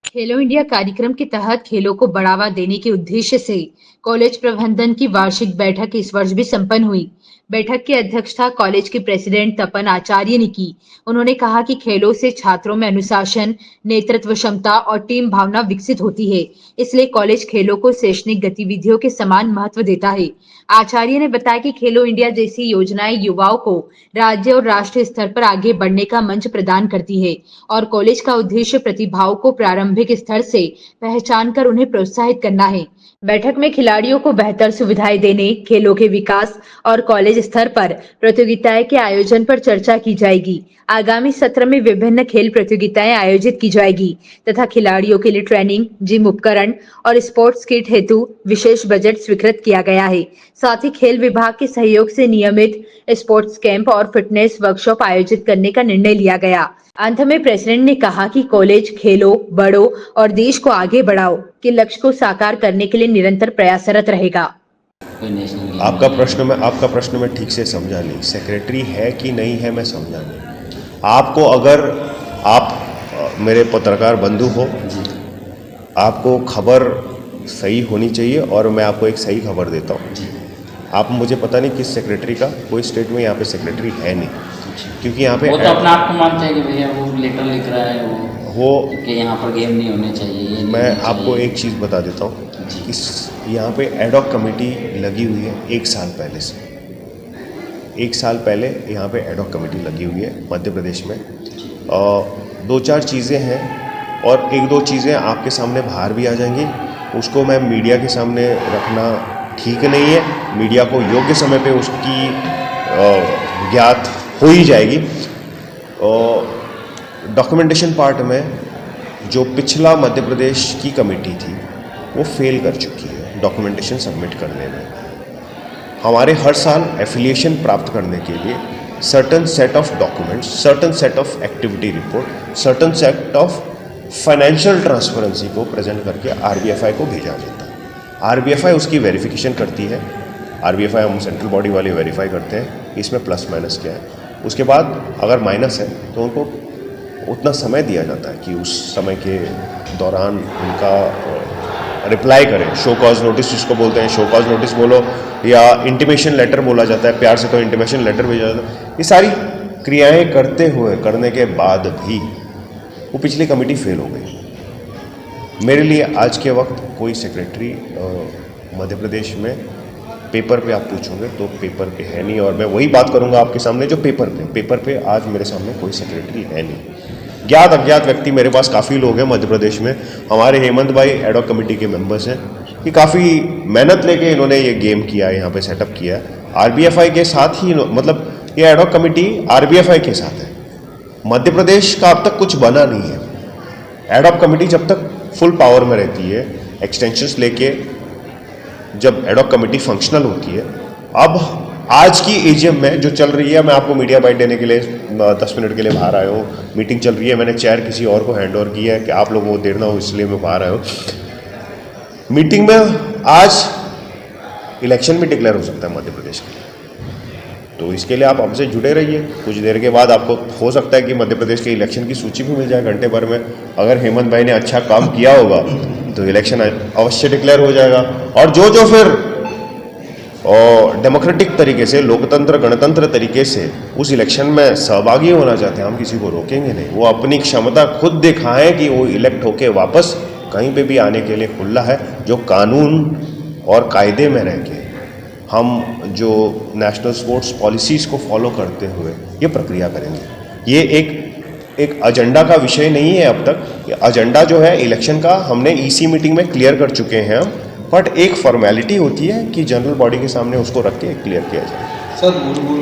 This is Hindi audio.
खेलो इंडिया कार्यक्रम के तहत खेलों को बढ़ावा देने के उद्देश्य से कॉलेज प्रबंधन की वार्षिक बैठक इस वर्ष भी संपन्न हुई। बैठक की अध्यक्षता कॉलेज के प्रेसिडेंट तपन आचार्य ने की। उन्होंने कहा कि खेलों से छात्रों में अनुशासन, नेतृत्व क्षमता और टीम भावना विकसित होती है। इसलिए कॉलेज खेलों को शैक्षणिक गतिविधियों के समान महत्व देता है। आचार्य ने बताया कि खेलो इंडिया जैसी योजनाएं युवाओं को राज्य और राष्ट्रीय स्तर पर आगे बढ़ने का मंच प्रदान करती है और कॉलेज का उद्देश्य प्रतिभाओं को प्रारंभिक स्तर से पहचान कर उन्हें प्रोत्साहित करना है। बैठक में खिलाड़ियों को बेहतर सुविधाएं देने, खेलों के विकास और कॉलेज स्तर पर प्रतियोगिताएं के आयोजन पर चर्चा की जाएगी। आगामी सत्र में विभिन्न खेल प्रतियोगिताएं आयोजित की जाएगी तथा खिलाड़ियों के लिए ट्रेनिंग, जिम उपकरण और स्पोर्ट्स किट हेतु विशेष बजट स्वीकृत किया गया है। साथ ही खेल विभाग के सहयोग से नियमित स्पोर्ट्स कैंप और फिटनेस वर्कशॉप आयोजित करने का निर्णय लिया गया। अंत में प्रेसिडेंट ने कहा कि कॉलेज खेलो, बढ़ो और देश को आगे बढ़ाओ के लक्ष्य को साकार करने के लिए निरंतर प्रयासरत रहेगा। आपका प्रश्न मैं ठीक से समझा नहीं। सेक्रेटरी है कि नहीं है मैं समझा नहीं। आपको अगर आप मेरे पत्रकार बंधु हो, आपको खबर सही होनी चाहिए और मैं आपको एक सही खबर देता हूँ। आप मुझे पता नहीं किस सेक्रेटरी का, कोई स्टेट में यहाँ पे सेक्रेटरी है नहीं, क्योंकि यहाँ पे वो तो अपने आप को मानते हैं कि भैया वो लेटर लिख रहा है वो कि यहाँ पर गेम नहीं होने चाहिए। मैं आपको एक चीज़ बता देता हूँ, इस यहाँ पे एडॉक कमेटी लगी हुई है 1 साल पहले से। 1 साल पहले यहाँ पे एडॉक कमेटी लगी हुई है मध्य प्रदेश में। 2-4 चीज़ें हैं और 1-2 चीज़ें आपके सामने बाहर भी आ जाएंगी। उसको मैं मीडिया के सामने रखना ठीक नहीं है। मीडिया को योग्य समय पे उसकी ज्ञात हो ही जाएगी। डॉक्यूमेंटेशन पार्ट में जो पिछला मध्य प्रदेश की कमेटी थी वो फेल कर चुकी है डॉक्यूमेंटेशन सबमिट करने में। हमारे हर साल एफिलिएशन प्राप्त करने के लिए certain set of documents, certain set of activity report, certain set of financial transparency को प्रेजेंट करके आरबीएफआई को भेजा जाता है। आरबीएफआई उसकी वेरिफिकेशन करती है। आरबीएफआई हम सेंट्रल बॉडी वाले वेरीफाई करते हैं इसमें प्लस माइनस क्या है। उसके बाद अगर माइनस है तो उनको उतना समय दिया जाता है कि उस समय के दौरान उनका रिप्लाई करें। शो कॉज नोटिस जिसको बोलते हैं, शो कॉज नोटिस बोलो या इंटीमेशन लेटर बोला जाता है, प्यार से तो इंटीमेशन लेटर भेजा जाता है। ये सारी क्रियाएं करने के बाद भी वो पिछली कमेटी फेल हो गई। मेरे लिए आज के वक्त कोई सेक्रेटरी मध्य प्रदेश में पेपर पे आप पूछोगे तो पेपर पे है नहीं, और मैं वही बात करूंगा आपके सामने जो पेपर पे आज मेरे सामने कोई सेक्रेटरी है नहीं। ज्ञात अज्ञात व्यक्ति मेरे पास काफ़ी लोग हैं मध्य प्रदेश में। हमारे हेमंत भाई एडॉक कमेटी के मेंबर्स हैं कि काफ़ी मेहनत लेके इन्होंने ये गेम किया है, यहाँ पे सेटअप किया है आरबीएफआई के साथ ही। मतलब ये एडॉक कमेटी आरबीएफआई के साथ है। मध्य प्रदेश का अब तक कुछ बना नहीं है। एडॉक कमेटी जब तक फुल पावर में रहती है, एक्सटेंशंस लेके जब एडॉक कमेटी फंक्शनल होती है। अब आज की एजीएम में जो चल रही है, मैं आपको मीडिया बाइट देने के लिए 10 मिनट के लिए बाहर आया हूँ। मीटिंग चल रही है, मैंने चेयर किसी और को हैंड ओवर किया है कि आप लोगों को देर ना हो इसलिए मैं बाहर आया हूँ। मीटिंग में आज इलेक्शन भी डिक्लेयर हो सकता है मध्य प्रदेश के लिए, तो इसके लिए आप हमसे जुड़े रहिए। कुछ देर के बाद आपको हो सकता है कि मध्य प्रदेश के इलेक्शन की सूची भी मिल जाए घंटे भर में। अगर हेमंत भाई ने अच्छा काम किया होगा तो इलेक्शन अवश्य डिक्लेयर हो जाएगा। और जो फिर डेमोक्रेटिक तरीके से, लोकतंत्र गणतंत्र तरीके से उस इलेक्शन में सहभागी होना चाहते हैं, हम किसी को रोकेंगे नहीं। वो अपनी क्षमता खुद दिखाएं कि वो इलेक्ट होके वापस कहीं पे भी आने के लिए खुला है। जो कानून और कायदे में रह के हम जो नेशनल स्पोर्ट्स पॉलिसीज़ को फॉलो करते हुए ये प्रक्रिया करेंगे। ये एक एजेंडा का विषय नहीं है अब तक। एजेंडा जो है इलेक्शन का हमने ईसी मीटिंग में क्लियर कर चुके हैं हम, बट एक फॉर्मेलिटी होती है कि जनरल बॉडी के सामने उसको रख के क्लियर किया जाए। सर